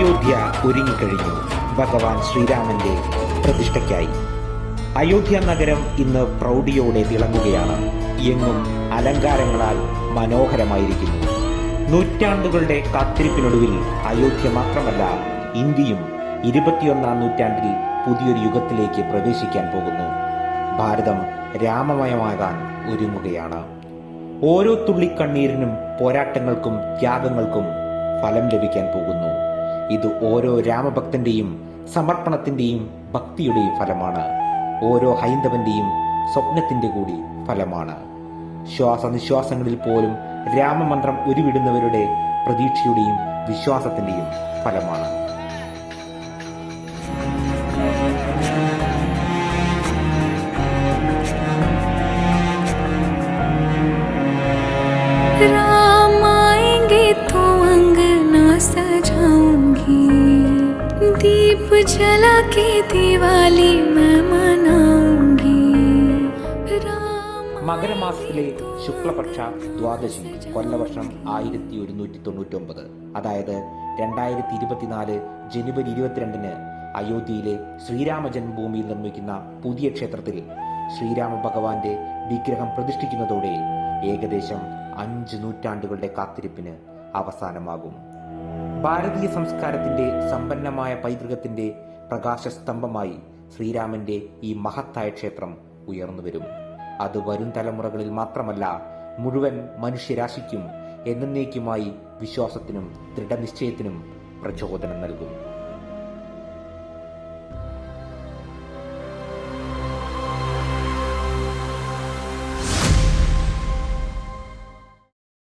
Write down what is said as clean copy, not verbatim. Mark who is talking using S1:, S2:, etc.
S1: അയോധ്യ ഒരുങ്ങിക്കഴിഞ്ഞു ഭഗവാൻ ശ്രീരാമന്റെ പ്രതിഷ്ഠയ്ക്കായി. അയോധ്യ നഗരം ഇന്ന് പ്രൗഢിയോടെ തിളങ്ങുകയാണ്. എങ്ങും അലങ്കാരങ്ങളാൽ മനോഹരമായിരിക്കുന്നു. നൂറ്റാണ്ടുകളുടെ കാത്തിരിപ്പിനൊടുവിൽ അയോധ്യ മാത്രമല്ല, ഇന്ത്യയും 21ാം നൂറ്റാണ്ടിൽ പുതിയൊരു യുഗത്തിലേക്ക് പ്രവേശിക്കാൻ പോകുന്നു. ഭാരതം രാമമയമാകാൻ ഒരുങ്ങുകയാണ്. ഓരോ തുള്ളിക്കണ്ണീരിനും പോരാട്ടങ്ങൾക്കും ത്യാഗങ്ങൾക്കും ഫലം ലഭിക്കാൻ പോകുന്നു. ഇത് ഓരോ രാമഭക്തന്റെയും സമർപ്പണത്തിന്റെയും ഭക്തിയുടെയും ഫലമാണ്. ഓരോ ഹൈന്ദവന്റെയും സ്വപ്നത്തിന്റെ കൂടി ഫലമാണ്. ശ്വാസനിശ്വാസങ്ങളിൽ പോലും രാമമന്ത്രം ഉരുവിടുന്നവരുടെ പ്രതീക്ഷയുടെയും വിശ്വാസത്തിന്റെയും ഫലമാണ്.
S2: राम आएंगे तो अंगना सजाऊंगी, दीप जला के दिवाली मैं मनाऊंगी.
S1: മകരമാസത്തിലെ ശുക്ലപക്ഷ ദ്വാദശി കൊല്ലവർഷം 1199, അതായത് 2024 ജനുവരി 22 അയോധ്യയിലെ ശ്രീരാമ ജന്മഭൂമിയിൽ നിർമ്മിക്കുന്ന പുതിയ ക്ഷേത്രത്തിൽ ശ്രീരാമ ഭഗവാന്റെ വിഗ്രഹം പ്രതിഷ്ഠിക്കുന്നതോടെ ഏകദേശം 5 നൂറ്റാണ്ടുകളുടെ കാത്തിരിപ്പിന് അവസാനമാകും. ഭാരതീയ സംസ്കാരത്തിന്റെ സമ്പന്നമായ പൈതൃകത്തിന്റെ പ്രകാശസ്തംഭമായി ശ്രീരാമന്റെ ഈ മഹത്തായ ക്ഷേത്രം ഉയർന്നുവരും. അത് വരും തലമുറകളിൽ മാത്രമല്ല, മുഴുവൻ മനുഷ്യരാശിക്കും എന്നേക്കുമായി വിശ്വാസത്തിനും ദൃഢനിശ്ചയത്തിനും പ്രചോദനം നൽകും.